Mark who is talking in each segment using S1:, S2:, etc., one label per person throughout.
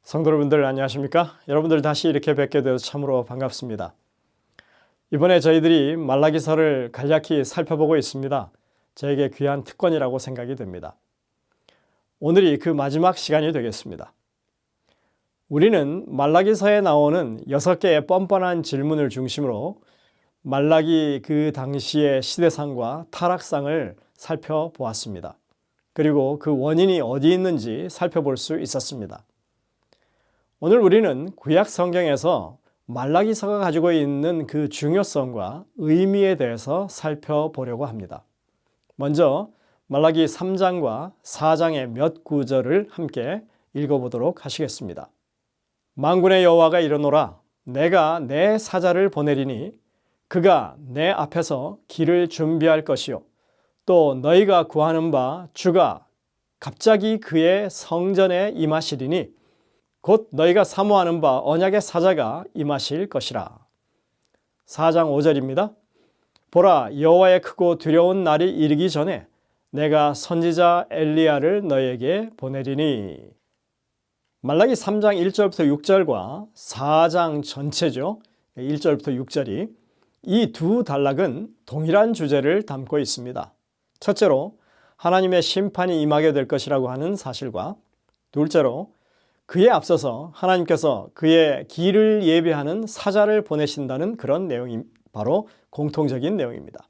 S1: 성도 여러분들 안녕하십니까? 여러분들 다시 이렇게 뵙게 되어서 참으로 반갑습니다. 이번에 저희들이 말라기서를 간략히 살펴보고 있습니다. 저에게 귀한 특권이라고 생각이 됩니다. 오늘이 그 마지막 시간이 되겠습니다. 우리는 말라기서에 나오는 6개의 뻔뻔한 질문을 중심으로 말라기 그 당시의 시대상과 타락상을 살펴보았습니다. 그리고 그 원인이 어디 있는지 살펴볼 수 있었습니다. 오늘 우리는 구약 성경에서 말라기서가 가지고 있는 그 중요성과 의미에 대해서 살펴보려고 합니다. 먼저 말라기 3장과 4장의 몇 구절을 함께 읽어보도록 하시겠습니다. 만군의 여호와가 이르노라 내가 내 사자를 보내리니 그가 내 앞에서 길을 준비할 것이요 또 너희가 구하는 바 주가 갑자기 그의 성전에 임하시리니 곧 너희가 사모하는 바 언약의 사자가 임하실 것이라. 4장 5절입니다. 보라 여호와의 크고 두려운 날이 이르기 전에 내가 선지자 엘리야를 너희에게 보내리니. 말라기 3장 1절부터 6절과 4장 전체죠. 1절부터 6절이 이 두 단락은 동일한 주제를 담고 있습니다. 첫째로 하나님의 심판이 임하게 될 것이라고 하는 사실과 둘째로 그에 앞서서 하나님께서 그의 길을 예비하는 사자를 보내신다는 그런 내용이 바로 공통적인 내용입니다.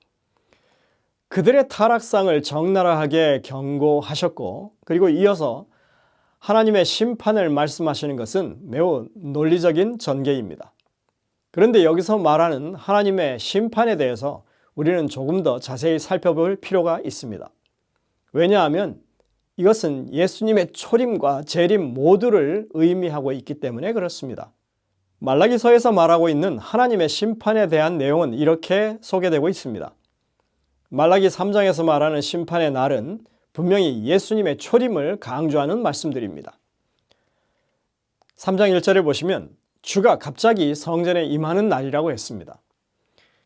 S1: 그들의 타락상을 적나라하게 경고하셨고 그리고 이어서 하나님의 심판을 말씀하시는 것은 매우 논리적인 전개입니다. 그런데 여기서 말하는 하나님의 심판에 대해서 우리는 조금 더 자세히 살펴볼 필요가 있습니다. 왜냐하면 이것은 예수님의 초림과 재림 모두를 의미하고 있기 때문에 그렇습니다. 말라기서에서 말하고 있는 하나님의 심판에 대한 내용은 이렇게 소개되고 있습니다. 말라기 3장에서 말하는 심판의 날은 분명히 예수님의 초림을 강조하는 말씀들입니다. 3장 1절에 보시면 주가 갑자기 성전에 임하는 날이라고 했습니다.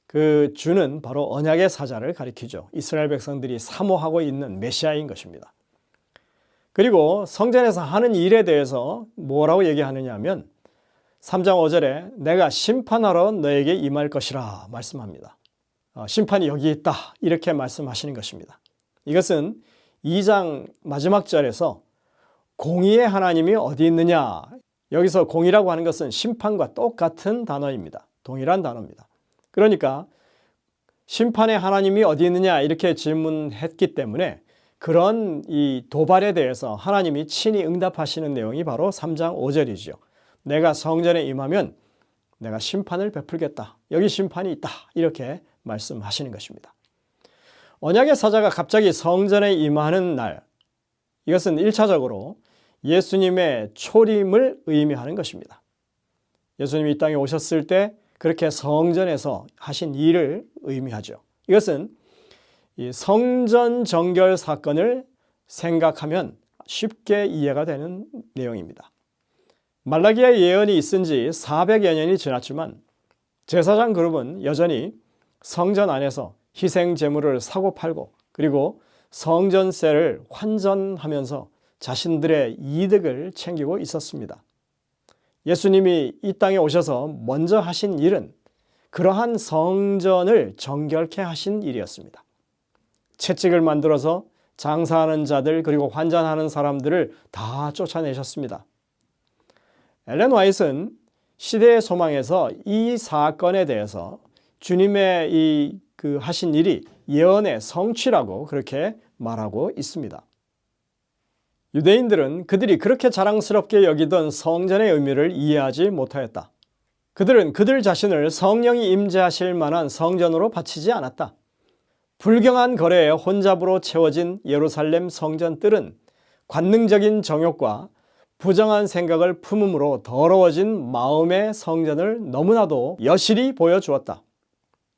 S1: 그 주는 바로 언약의 사자를 가리키죠. 이스라엘 백성들이 사모하고 있는 메시아인 것입니다. 그리고 성전에서 하는 일에 대해서 뭐라고 얘기하느냐 하면 3장 5절에 내가 심판하러 너에게 임할 것이라 말씀합니다. 심판이 여기 있다 이렇게 말씀하시는 것입니다. 이것은 2장 마지막 절에서 공의의 하나님이 어디 있느냐, 여기서 공의라고 하는 것은 심판과 똑같은 단어입니다. 동일한 단어입니다. 그러니까 심판의 하나님이 어디 있느냐 이렇게 질문했기 때문에 그런 이 도발에 대해서 하나님이 친히 응답하시는 내용이 바로 3장 5절이죠. 내가 성전에 임하면 내가 심판을 베풀겠다. 여기 심판이 있다. 이렇게 말씀하시는 것입니다. 언약의 사자가 갑자기 성전에 임하는 날, 이것은 1차적으로 예수님의 초림을 의미하는 것입니다. 예수님이 이 땅에 오셨을 때 그렇게 성전에서 하신 일을 의미하죠. 이것은 이 성전 정결 사건을 생각하면 쉽게 이해가 되는 내용입니다. 말라기의 예언이 있은 지 400여 년이 지났지만 제사장 그룹은 여전히 성전 안에서 희생 제물을 사고 팔고 그리고 성전세를 환전하면서 자신들의 이득을 챙기고 있었습니다. 예수님이 이 땅에 오셔서 먼저 하신 일은 그러한 성전을 정결케 하신 일이었습니다. 채찍을 만들어서 장사하는 자들 그리고 환전하는 사람들을 다 쫓아내셨습니다. 엘렌 화이트는 시대의 소망에서 이 사건에 대해서 주님의 하신 일이 예언의 성취라고 그렇게 말하고 있습니다. 유대인들은 그들이 그렇게 자랑스럽게 여기던 성전의 의미를 이해하지 못하였다. 그들은 그들 자신을 성령이 임재하실 만한 성전으로 바치지 않았다. 불경한 거래에 혼잡으로 채워진 예루살렘 성전 뜰은 관능적인 정욕과 부정한 생각을 품음으로 더러워진 마음의 성전을 너무나도 여실히 보여주었다.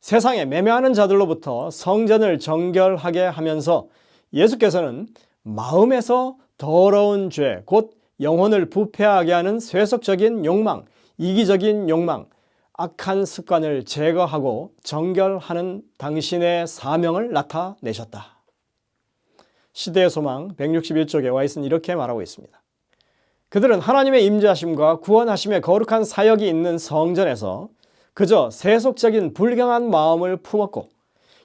S1: 세상에 매매하는 자들로부터 성전을 정결하게 하면서 예수께서는 마음에서 더러운 죄, 곧 영혼을 부패하게 하는 세속적인 욕망, 이기적인 욕망, 악한 습관을 제거하고 정결하는 당신의 사명을 나타내셨다. 시대의 소망 161쪽에 와 있으니 이렇게 말하고 있습니다. 그들은 하나님의 임재하심과 구원하심의 거룩한 사역이 있는 성전에서 그저 세속적인 불경한 마음을 품었고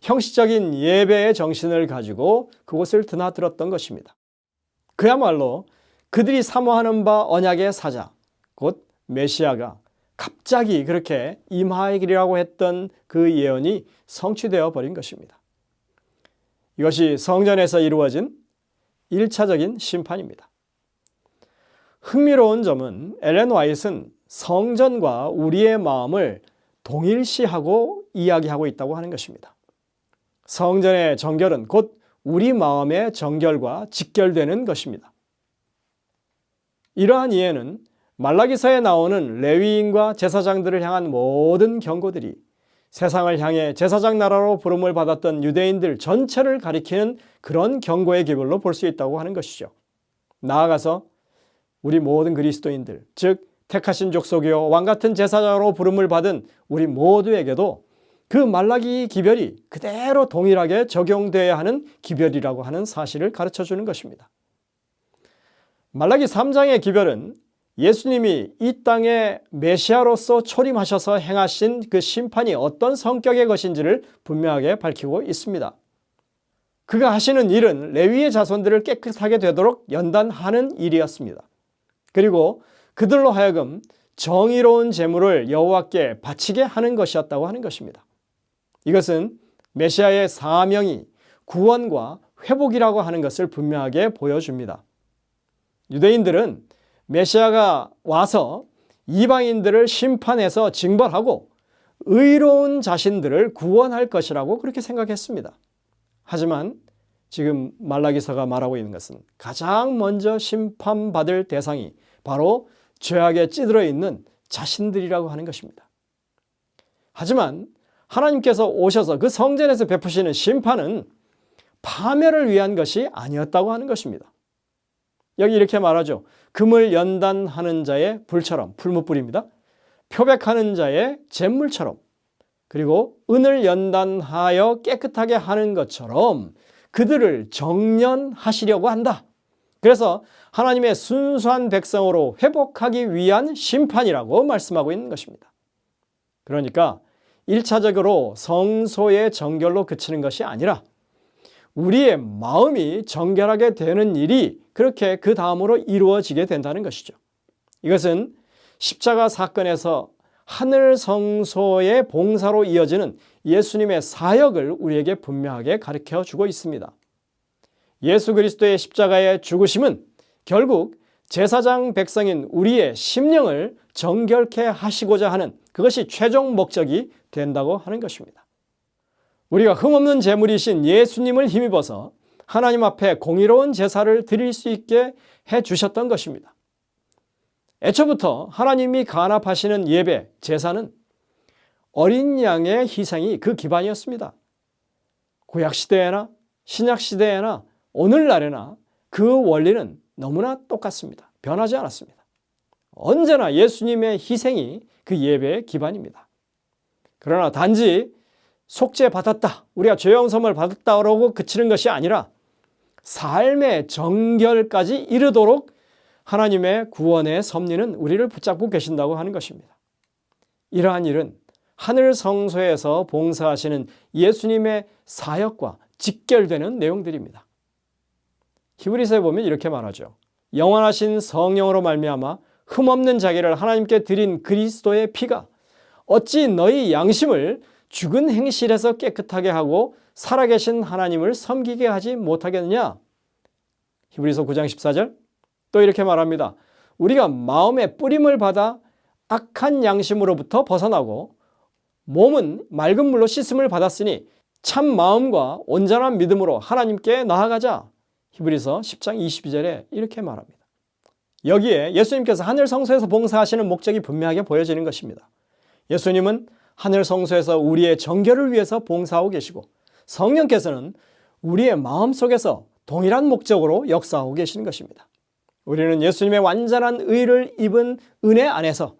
S1: 형식적인 예배의 정신을 가지고 그곳을 드나들었던 것입니다. 그야말로 그들이 사모하는 바 언약의 사자, 곧 메시아가 갑자기 그렇게 임하기라고 했던 그 예언이 성취되어 버린 것입니다. 이것이 성전에서 이루어진 1차적인 심판입니다. 흥미로운 점은 엘렌 화이트는 성전과 우리의 마음을 동일시하고 이야기하고 있다고 하는 것입니다. 성전의 정결은 곧 우리 마음의 정결과 직결되는 것입니다. 이러한 이해는 말라기서에 나오는 레위인과 제사장들을 향한 모든 경고들이 세상을 향해 제사장 나라로 부름을 받았던 유대인들 전체를 가리키는 그런 경고의 기별로 볼 수 있다고 하는 것이죠. 나아가서 우리 모든 그리스도인들, 즉 택하신 족속이요 왕같은 제사장으로 부름을 받은 우리 모두에게도 그 말라기 기별이 그대로 동일하게 적용되어야 하는 기별이라고 하는 사실을 가르쳐주는 것입니다. 말라기 3장의 기별은 예수님이 이 땅에 메시아로서 초림하셔서 행하신 그 심판이 어떤 성격의 것인지를 분명하게 밝히고 있습니다. 그가 하시는 일은 레위의 자손들을 깨끗하게 되도록 연단하는 일이었습니다. 그리고 그들로 하여금 정의로운 제물을 여호와께 바치게 하는 것이었다고 하는 것입니다. 이것은 메시아의 사명이 구원과 회복이라고 하는 것을 분명하게 보여줍니다. 유대인들은 메시아가 와서 이방인들을 심판해서 징벌하고 의로운 자신들을 구원할 것이라고 그렇게 생각했습니다. 하지만 지금 말라기서가 말하고 있는 것은 가장 먼저 심판받을 대상이 바로 죄악에 찌들어 있는 자신들이라고 하는 것입니다. 하지만 하나님께서 오셔서 그 성전에서 베푸시는 심판은 파멸을 위한 것이 아니었다고 하는 것입니다. 여기 이렇게 말하죠. 금을 연단하는 자의 불처럼, 풀무불입니다. 표백하는 자의 잿물처럼, 그리고 은을 연단하여 깨끗하게 하는 것처럼 그들을 정련하시려고 한다. 그래서 하나님의 순수한 백성으로 회복하기 위한 심판이라고 말씀하고 있는 것입니다. 그러니까 1차적으로 성소의 정결로 그치는 것이 아니라 우리의 마음이 정결하게 되는 일이 그렇게 그 다음으로 이루어지게 된다는 것이죠. 이것은 십자가 사건에서 하늘 성소의 봉사로 이어지는 예수님의 사역을 우리에게 분명하게 가르쳐 주고 있습니다. 예수 그리스도의 십자가의 죽으심은 결국 제사장 백성인 우리의 심령을 정결케 하시고자 하는 그것이 최종 목적이 된다고 하는 것입니다. 우리가 흠없는 제물이신 예수님을 힘입어서 하나님 앞에 공의로운 제사를 드릴 수 있게 해주셨던 것입니다. 애초부터 하나님이 간합하시는 예배, 제사는 어린 양의 희생이 그 기반이었습니다. 구약시대에나 신약시대에나 오늘날에나 그 원리는 너무나 똑같습니다. 변하지 않았습니다. 언제나 예수님의 희생이 그 예배의 기반입니다. 그러나 단지 속죄 받았다, 우리가 죄 용서를 받았다라고 그치는 것이 아니라 삶의 정결까지 이르도록 하나님의 구원의 섭리는 우리를 붙잡고 계신다고 하는 것입니다. 이러한 일은 하늘 성소에서 봉사하시는 예수님의 사역과 직결되는 내용들입니다. 히브리서에 보면 이렇게 말하죠. 영원하신 성령으로 말미암아 흠없는 자기를 하나님께 드린 그리스도의 피가 어찌 너희 양심을 죽은 행실에서 깨끗하게 하고 살아계신 하나님을 섬기게 하지 못하겠느냐? 히브리서 9장 14절 또 이렇게 말합니다. 우리가 마음의 뿌림을 받아 악한 양심으로부터 벗어나고 몸은 맑은 물로 씻음을 받았으니 참 마음과 온전한 믿음으로 하나님께 나아가자. 히브리서 10장 22절에 이렇게 말합니다. 여기에 예수님께서 하늘 성소에서 봉사하시는 목적이 분명하게 보여지는 것입니다. 예수님은 하늘 성소에서 우리의 정결을 위해서 봉사하고 계시고 성령께서는 우리의 마음속에서 동일한 목적으로 역사하고 계시는 것입니다. 우리는 예수님의 완전한 의를 입은 은혜 안에서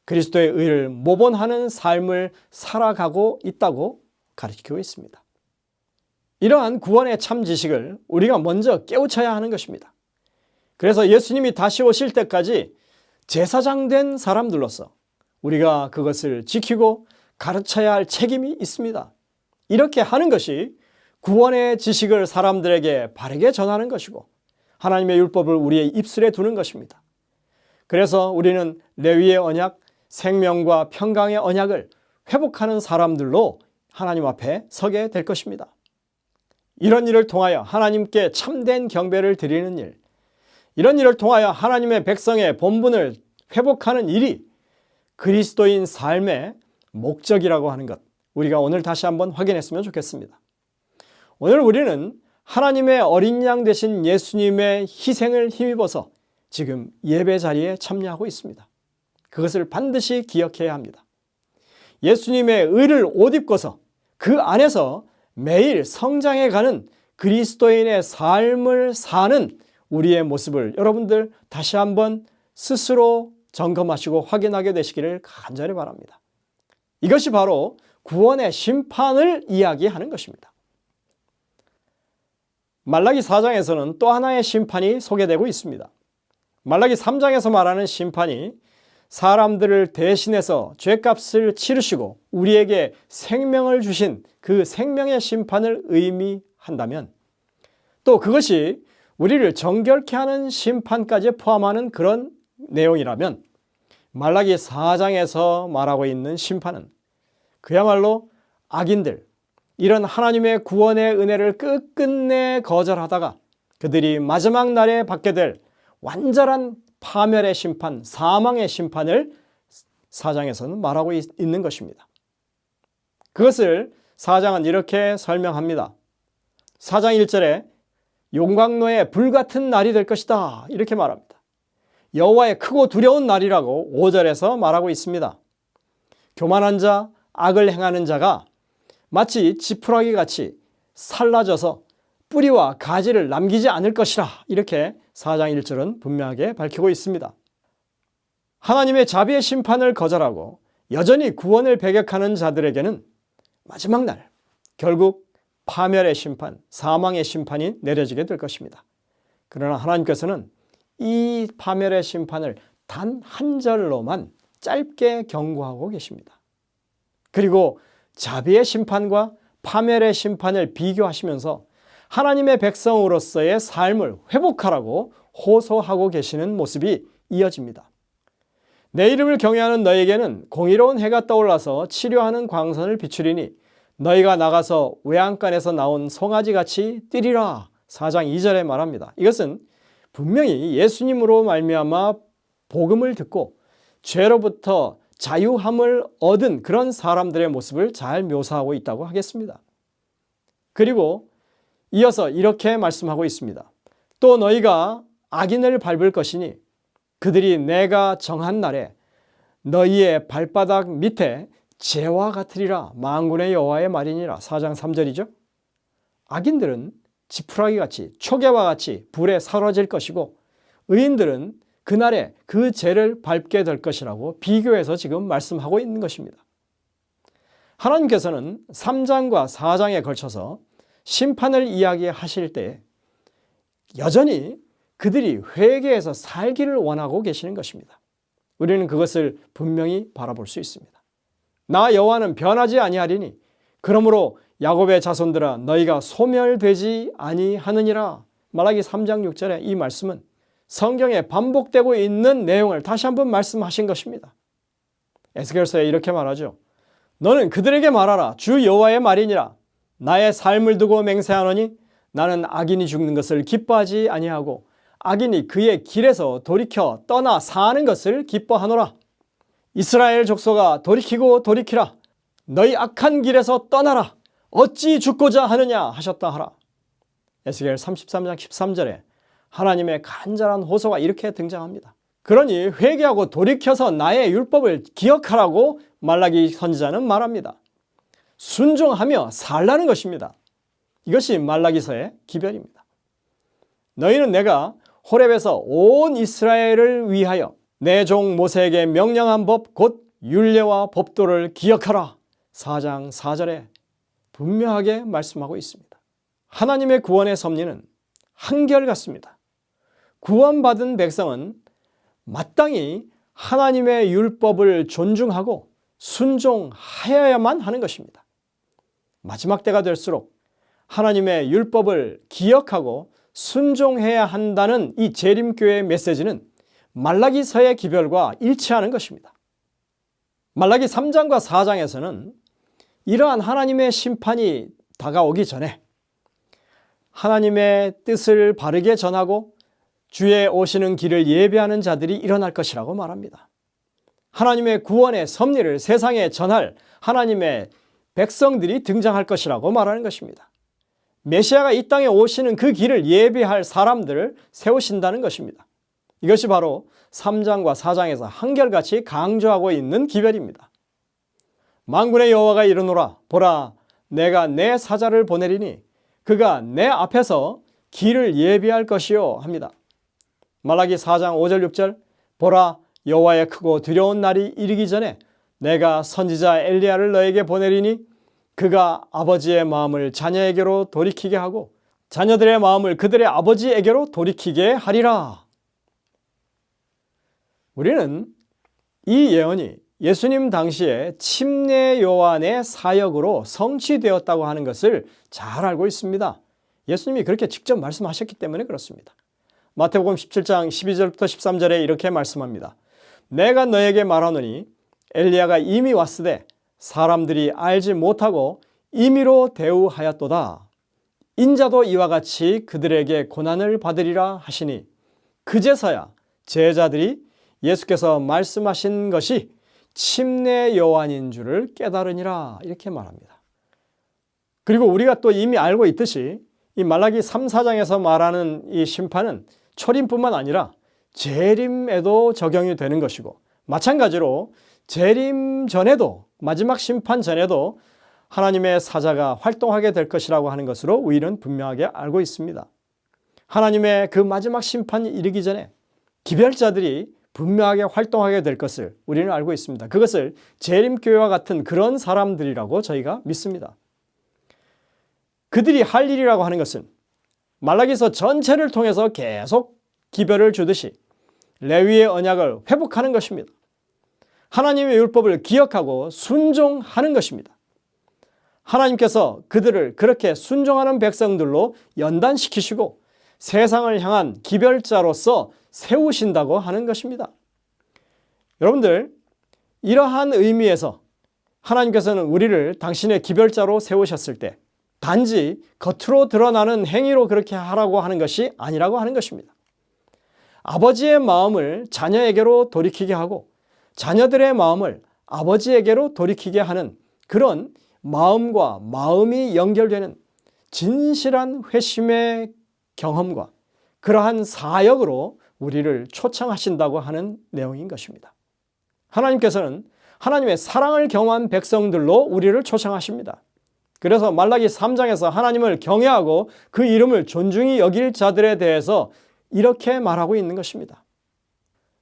S1: 그리스도의 의를 모본하는 삶을 살아가고 있다고 가르치고 있습니다. 이러한 구원의 참 지식을 우리가 먼저 깨우쳐야 하는 것입니다. 그래서 예수님이 다시 오실 때까지 제사장 된 사람들로서 우리가 그것을 지키고 가르쳐야 할 책임이 있습니다. 이렇게 하는 것이 구원의 지식을 사람들에게 바르게 전하는 것이고 하나님의 율법을 우리의 입술에 두는 것입니다. 그래서 우리는 레위의 언약, 생명과 평강의 언약을 회복하는 사람들로 하나님 앞에 서게 될 것입니다. 이런 일을 통하여 하나님께 참된 경배를 드리는 일, 이런 일을 통하여 하나님의 백성의 본분을 회복하는 일이 그리스도인 삶의 목적이라고 하는 것, 우리가 오늘 다시 한번 확인했으면 좋겠습니다. 오늘 우리는 하나님의 어린 양 되신 예수님의 희생을 힘입어서 지금 예배 자리에 참여하고 있습니다. 그것을 반드시 기억해야 합니다. 예수님의 의를 옷 입고서 그 안에서 매일 성장해 가는 그리스도인의 삶을 사는 우리의 모습을 여러분들 다시 한번 스스로 점검하시고 확인하게 되시기를 간절히 바랍니다. 이것이 바로 구원의 심판을 이야기하는 것입니다. 말라기 4장에서는 또 하나의 심판이 소개되고 있습니다. 말라기 3장에서 말하는 심판이 사람들을 대신해서 죄값을 치르시고 우리에게 생명을 주신 그 생명의 심판을 의미한다면 또 그것이 우리를 정결케 하는 심판까지 포함하는 그런 내용이라면 말라기 4장에서 말하고 있는 심판은 그야말로 악인들, 이런 하나님의 구원의 은혜를 끝끝내 거절하다가 그들이 마지막 날에 받게 될 완전한 파멸의 심판, 사망의 심판을 4장에서는 말하고 있는 것입니다. 그것을 4장은 이렇게 설명합니다. 4장 1절에 용광로의 불같은 날이 될 것이다 이렇게 말합니다. 여호와의 크고 두려운 날이라고 5절에서 말하고 있습니다. 교만한 자, 악을 행하는 자가 마치 지푸라기 같이 살라져서 뿌리와 가지를 남기지 않을 것이라 이렇게 4장 1절은 분명하게 밝히고 있습니다. 하나님의 자비의 심판을 거절하고 여전히 구원을 배격하는 자들에게는 마지막 날 결국 파멸의 심판, 사망의 심판이 내려지게 될 것입니다. 그러나 하나님께서는 이 파멸의 심판을 단 한 절로만 짧게 경고하고 계십니다. 그리고 자비의 심판과 파멸의 심판을 비교하시면서 하나님의 백성으로서의 삶을 회복하라고 호소하고 계시는 모습이 이어집니다. 내 이름을 경외하는 너에게는 공의로운 해가 떠올라서 치료하는 광선을 비추리니 너희가 나가서 외양간에서 나온 송아지같이 뛰리라 4장 2절에 말합니다. 이것은 분명히 예수님으로 말미암아 복음을 듣고 죄로부터 자유함을 얻은 그런 사람들의 모습을 잘 묘사하고 있다고 하겠습니다. 그리고 이어서 이렇게 말씀하고 있습니다. 또 너희가 악인을 밟을 것이니 그들이 내가 정한 날에 너희의 발바닥 밑에 재와 같으리라 만군의 여호와의 말이니라 4장 3절이죠. 악인들은 지푸라기같이 초계와 같이 불에 사라질 것이고 의인들은 그날에 그 죄를 밟게 될 것이라고 비교해서 지금 말씀하고 있는 것입니다. 하나님께서는 3장과 4장에 걸쳐서 심판을 이야기하실 때 여전히 그들이 회개해서 살기를 원하고 계시는 것입니다. 우리는 그것을 분명히 바라볼 수 있습니다. 나 여호와는 변하지 아니하리니 그러므로 야곱의 자손들아 너희가 소멸되지 아니하느니라. 말라기 3장 6절에 이 말씀은 성경에 반복되고 있는 내용을 다시 한번 말씀하신 것입니다. 에스겔서에 이렇게 말하죠. 너는 그들에게 말하라. 주 여호와의 말이니라. 나의 삶을 두고 맹세하노니 나는 악인이 죽는 것을 기뻐하지 아니하고 악인이 그의 길에서 돌이켜 떠나 사는 것을 기뻐하노라. 이스라엘 족속아 돌이키고 돌이키라. 너희 악한 길에서 떠나라. 어찌 죽고자 하느냐 하셨다 하라. 에스겔 33장 13절에 하나님의 간절한 호소가 이렇게 등장합니다. 그러니 회개하고 돌이켜서 나의 율법을 기억하라고 말라기 선지자는 말합니다. 순종하며 살라는 것입니다. 이것이 말라기서의 기별입니다. 너희는 내가 호렙에서 온 이스라엘을 위하여 내 종 모세에게 명령한 법 곧 율례와 법도를 기억하라. 4장 4절에 분명하게 말씀하고 있습니다. 하나님의 구원의 섭리는 한결같습니다. 구원받은 백성은 마땅히 하나님의 율법을 존중하고 순종하여야만 하는 것입니다. 마지막 때가 될수록 하나님의 율법을 기억하고 순종해야 한다는 이 재림교회의 메시지는 말라기서의 기별과 일치하는 것입니다. 말라기 3장과 4장에서는 이러한 하나님의 심판이 다가오기 전에 하나님의 뜻을 바르게 전하고 주의 오시는 길을 예배하는 자들이 일어날 것이라고 말합니다. 하나님의 구원의 섭리를 세상에 전할 하나님의 백성들이 등장할 것이라고 말하는 것입니다. 메시아가 이 땅에 오시는 그 길을 예배할 사람들을 세우신다는 것입니다. 이것이 바로 3장과 4장에서 한결같이 강조하고 있는 기별입니다. 만군의 여호와가 이르노라. 보라, 내가 내 사자를 보내리니 그가 내 앞에서 길을 예비할 것이요 합니다. 말라기 4장 5절 6절 보라, 여호와의 크고 두려운 날이 이르기 전에 내가 선지자 엘리야를 너에게 보내리니 그가 아버지의 마음을 자녀에게로 돌이키게 하고 자녀들의 마음을 그들의 아버지에게로 돌이키게 하리라. 우리는 이 예언이 예수님 당시에 침례 요한의 사역으로 성취되었다고 하는 것을 잘 알고 있습니다. 예수님이 그렇게 직접 말씀하셨기 때문에 그렇습니다. 마태복음 17장 12절부터 13절에 이렇게 말씀합니다. 내가 너에게 말하노니 엘리야가 이미 왔으되 사람들이 알지 못하고 임의로 대우하였도다. 인자도 이와 같이 그들에게 고난을 받으리라 하시니 그제서야 제자들이 예수께서 말씀하신 것이 침례 요한인 줄을 깨달으니라 이렇게 말합니다. 그리고 우리가 또 이미 알고 있듯이 이 말라기 3, 4장에서 말하는 이 심판은 초림뿐만 아니라 재림에도 적용이 되는 것이고 마찬가지로 재림 전에도 마지막 심판 전에도 하나님의 사자가 활동하게 될 것이라고 하는 것으로 우리는 분명하게 알고 있습니다. 하나님의 그 마지막 심판이 이르기 전에 기별자들이 분명하게 활동하게 될 것을 우리는 알고 있습니다. 그것을 재림교회와 같은 그런 사람들이라고 저희가 믿습니다. 그들이 할 일이라고 하는 것은 말라기서 전체를 통해서 계속 기별을 주듯이 레위의 언약을 회복하는 것입니다. 하나님의 율법을 기억하고 순종하는 것입니다. 하나님께서 그들을 그렇게 순종하는 백성들로 연단시키시고 세상을 향한 기별자로서 세우신다고 하는 것입니다. 여러분들, 이러한 의미에서 하나님께서는 우리를 당신의 기별자로 세우셨을 때 단지 겉으로 드러나는 행위로 그렇게 하라고 하는 것이 아니라고 하는 것입니다. 아버지의 마음을 자녀에게로 돌이키게 하고 자녀들의 마음을 아버지에게로 돌이키게 하는 그런 마음과 마음이 연결되는 진실한 회심의 경험과 그러한 사역으로 우리를 초청하신다고 하는 내용인 것입니다. 하나님께서는 하나님의 사랑을 경험한 백성들로 우리를 초청하십니다. 그래서 말라기 3장에서 하나님을 경외하고 그 이름을 존중히 여길 자들에 대해서 이렇게 말하고 있는 것입니다.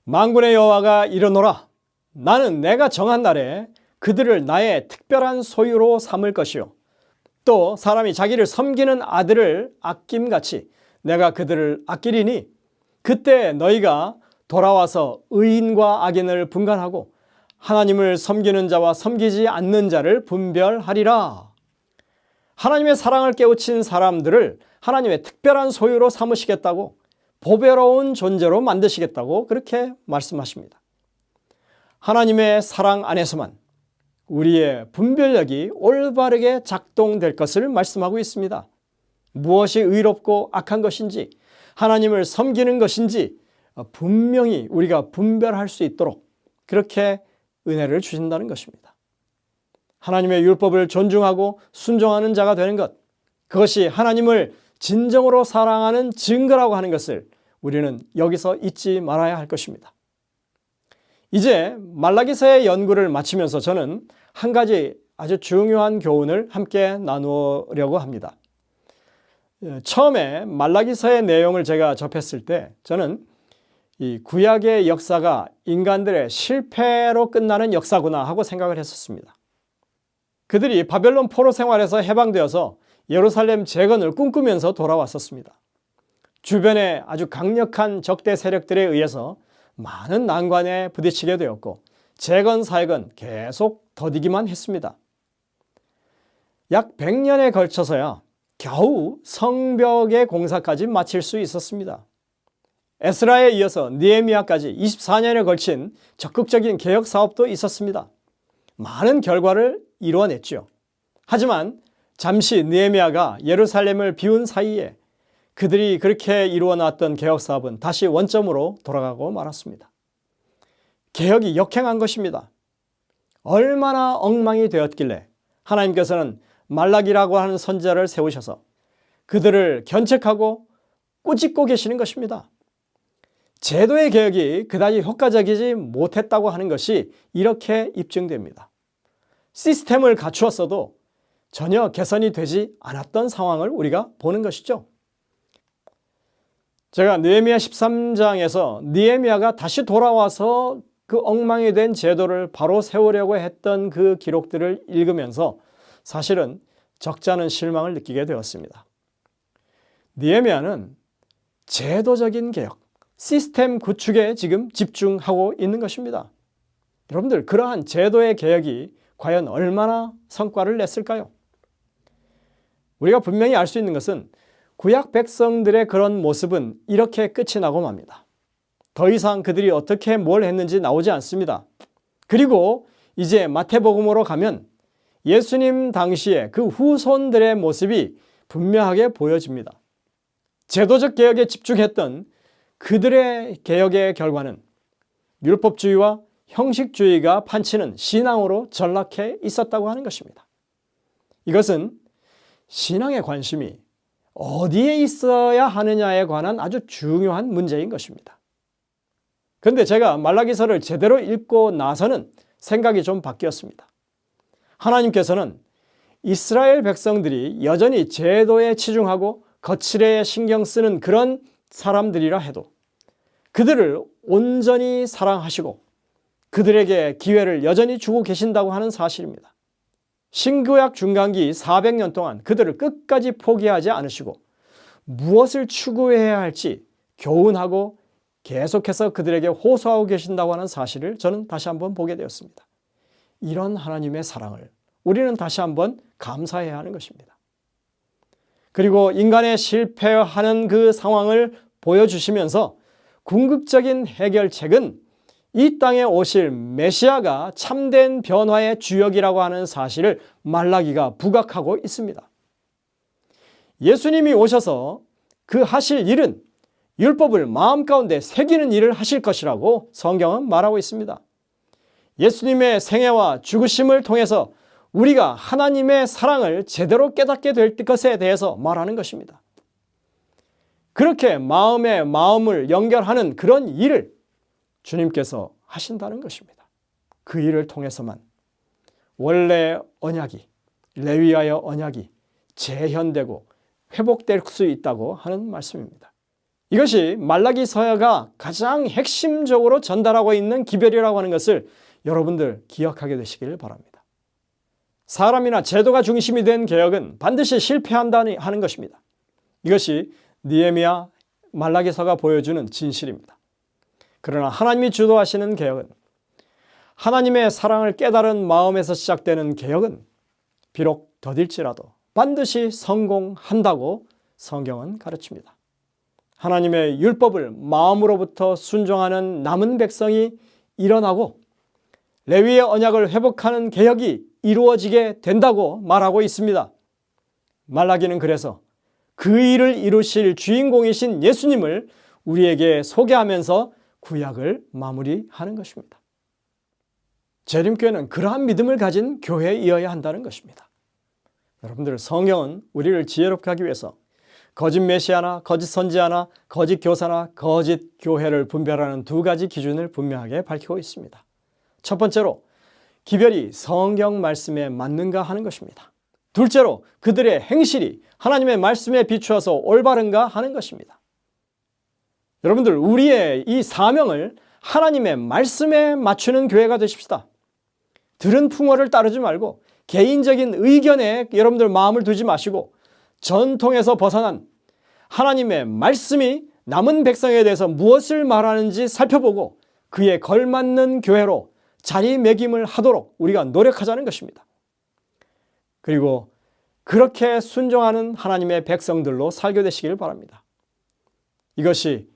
S1: 만군의 여호와가 이르노라. 나는 내가 정한 날에 그들을 나의 특별한 소유로 삼을 것이요 또 사람이 자기를 섬기는 아들을 아낌같이 내가 그들을 아끼리니 그때 너희가 돌아와서 의인과 악인을 분간하고 하나님을 섬기는 자와 섬기지 않는 자를 분별하리라. 하나님의 사랑을 깨우친 사람들을 하나님의 특별한 소유로 삼으시겠다고 보배로운 존재로 만드시겠다고 그렇게 말씀하십니다. 하나님의 사랑 안에서만 우리의 분별력이 올바르게 작동될 것을 말씀하고 있습니다. 무엇이 의롭고 악한 것인지 하나님을 섬기는 것인지 분명히 우리가 분별할 수 있도록 그렇게 은혜를 주신다는 것입니다. 하나님의 율법을 존중하고 순종하는 자가 되는 것, 그것이 하나님을 진정으로 사랑하는 증거라고 하는 것을 우리는 여기서 잊지 말아야 할 것입니다. 이제 말라기서의 연구를 마치면서 저는 한 가지 아주 중요한 교훈을 함께 나누려고 합니다. 처음에 말라기서의 내용을 제가 접했을 때 저는 이 구약의 역사가 인간들의 실패로 끝나는 역사구나 하고 생각을 했었습니다. 그들이 바벨론 포로 생활에서 해방되어서 예루살렘 재건을 꿈꾸면서 돌아왔었습니다. 주변에 아주 강력한 적대 세력들에 의해서 많은 난관에 부딪히게 되었고 재건 사역은 계속 더디기만 했습니다. 약 100년에 걸쳐서야 겨우 성벽의 공사까지 마칠 수 있었습니다. 에스라에 이어서 느헤미야까지 24년에 걸친 적극적인 개혁 사업도 있었습니다. 많은 결과를 이루어냈죠. 하지만 잠시 느헤미야가 예루살렘을 비운 사이에 그들이 그렇게 이루어놨던 개혁 사업은 다시 원점으로 돌아가고 말았습니다. 개혁이 역행한 것입니다. 얼마나 엉망이 되었길래 하나님께서는 말라기라고 하는 선지자를 세우셔서 그들을 견책하고 꾸짖고 계시는 것입니다. 제도의 개혁이 그다지 효과적이지 못했다고 하는 것이 이렇게 입증됩니다. 시스템을 갖추었어도 전혀 개선이 되지 않았던 상황을 우리가 보는 것이죠. 제가 느헤미야 13장에서 느헤미야가 다시 돌아와서 그 엉망이 된 제도를 바로 세우려고 했던 그 기록들을 읽으면서 사실은 적잖은 실망을 느끼게 되었습니다. 느헤미야는 제도적인 개혁, 시스템 구축에 지금 집중하고 있는 것입니다. 여러분들, 그러한 제도의 개혁이 과연 얼마나 성과를 냈을까요? 우리가 분명히 알 수 있는 것은 구약 백성들의 그런 모습은 이렇게 끝이 나고 맙니다. 더 이상 그들이 어떻게 뭘 했는지 나오지 않습니다. 그리고 이제 마태복음으로 가면 예수님 당시에 그 후손들의 모습이 분명하게 보여집니다. 제도적 개혁에 집중했던 그들의 개혁의 결과는 율법주의와 형식주의가 판치는 신앙으로 전락해 있었다고 하는 것입니다. 이것은 신앙의 관심이 어디에 있어야 하느냐에 관한 아주 중요한 문제인 것입니다. 그런데 제가 말라기서를 제대로 읽고 나서는 생각이 좀 바뀌었습니다. 하나님께서는 이스라엘 백성들이 여전히 제도에 치중하고 거칠에 신경 쓰는 그런 사람들이라 해도 그들을 온전히 사랑하시고 그들에게 기회를 여전히 주고 계신다고 하는 사실입니다. 신구약 중간기 400년 동안 그들을 끝까지 포기하지 않으시고 무엇을 추구해야 할지 교훈하고 계속해서 그들에게 호소하고 계신다고 하는 사실을 저는 다시 한번 보게 되었습니다. 이런 하나님의 사랑을 우리는 다시 한번 감사해야 하는 것입니다. 그리고 인간의 실패하는 그 상황을 보여주시면서 궁극적인 해결책은 이 땅에 오실 메시아가 참된 변화의 주역이라고 하는 사실을 말라기가 부각하고 있습니다. 예수님이 오셔서 그 하실 일은 율법을 마음 가운데 새기는 일을 하실 것이라고 성경은 말하고 있습니다. 예수님의 생애와 죽으심을 통해서 우리가 하나님의 사랑을 제대로 깨닫게 될 것에 대해서 말하는 것입니다. 그렇게 마음에 마음을 연결하는 그런 일을 주님께서 하신다는 것입니다. 그 일을 통해서만 원래 언약이, 레위하여 언약이 재현되고 회복될 수 있다고 하는 말씀입니다. 이것이 말라기서가 가장 핵심적으로 전달하고 있는 기별이라고 하는 것을 여러분들 기억하게 되시길 바랍니다. 사람이나 제도가 중심이 된 개혁은 반드시 실패한다는 하는 것입니다. 이것이 느헤미야 말라기서가 보여주는 진실입니다. 그러나 하나님이 주도하시는 개혁은, 하나님의 사랑을 깨달은 마음에서 시작되는 개혁은 비록 더딜지라도 반드시 성공한다고 성경은 가르칩니다. 하나님의 율법을 마음으로부터 순종하는 남은 백성이 일어나고 레위의 언약을 회복하는 개혁이 이루어지게 된다고 말하고 있습니다. 말라기는 그래서 그 일을 이루실 주인공이신 예수님을 우리에게 소개하면서 구약을 마무리하는 것입니다. 재림교회는 그러한 믿음을 가진 교회이어야 한다는 것입니다. 여러분들, 성경은 우리를 지혜롭게 하기 위해서 거짓 메시아나 거짓 선지자나 거짓 교사나 거짓 교회를 분별하는 두 가지 기준을 분명하게 밝히고 있습니다. 첫 번째로 기별이 성경 말씀에 맞는가 하는 것입니다. 둘째로 그들의 행실이 하나님의 말씀에 비추어서 올바른가 하는 것입니다. 여러분들, 우리의 이 사명을 하나님의 말씀에 맞추는 교회가 되십시다. 들은 풍어를 따르지 말고 개인적인 의견에 여러분들 마음을 두지 마시고 전통에서 벗어난 하나님의 말씀이 남은 백성에 대해서 무엇을 말하는지 살펴보고 그에 걸맞는 교회로 자리매김을 하도록 우리가 노력하자는 것입니다. 그리고 그렇게 순종하는 하나님의 백성들로 살게 되시기를 바랍니다. 이것이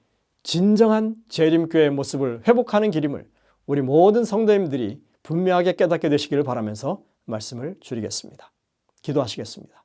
S1: 진정한 재림교회의 모습을 회복하는 길임을 우리 모든 성도님들이 분명하게 깨닫게 되시기를 바라면서 말씀을 줄이겠습니다. 기도하시겠습니다.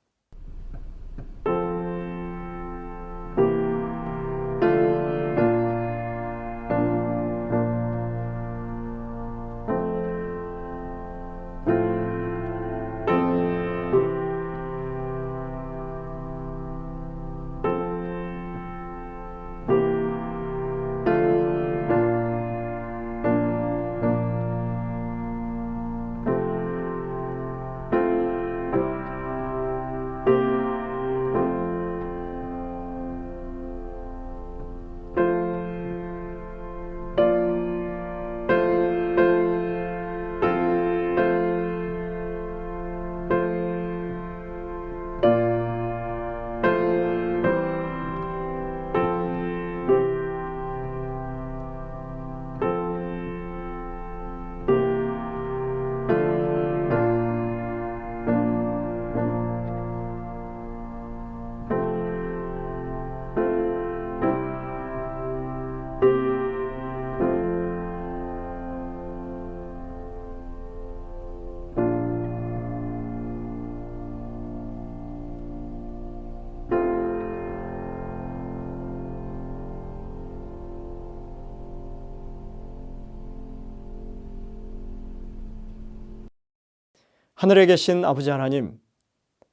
S1: 하늘에 계신 아버지 하나님,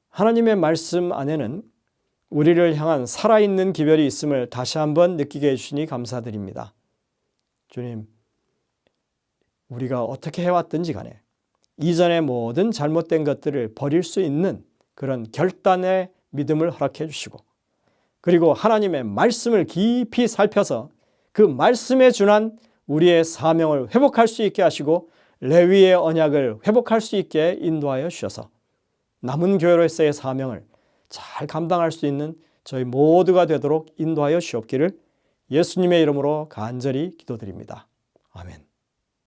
S1: 하나님의 말씀 안에는 우리를 향한 살아있는 기별이 있음을 다시 한번 느끼게 해주시니 감사드립니다. 주님, 우리가 어떻게 해왔든지 간에 이전의 모든 잘못된 것들을 버릴 수 있는 그런 결단의 믿음을 허락해 주시고, 그리고 하나님의 말씀을 깊이 살펴서 그 말씀에 준한 우리의 사명을 회복할 수 있게 하시고 레위의 언약을 회복할 수 있게 인도하여 주셔서 남은 교회로서의 사명을 잘 감당할 수 있는 저희 모두가 되도록 인도하여 주옵기를 예수님의 이름으로 간절히 기도드립니다. 아멘.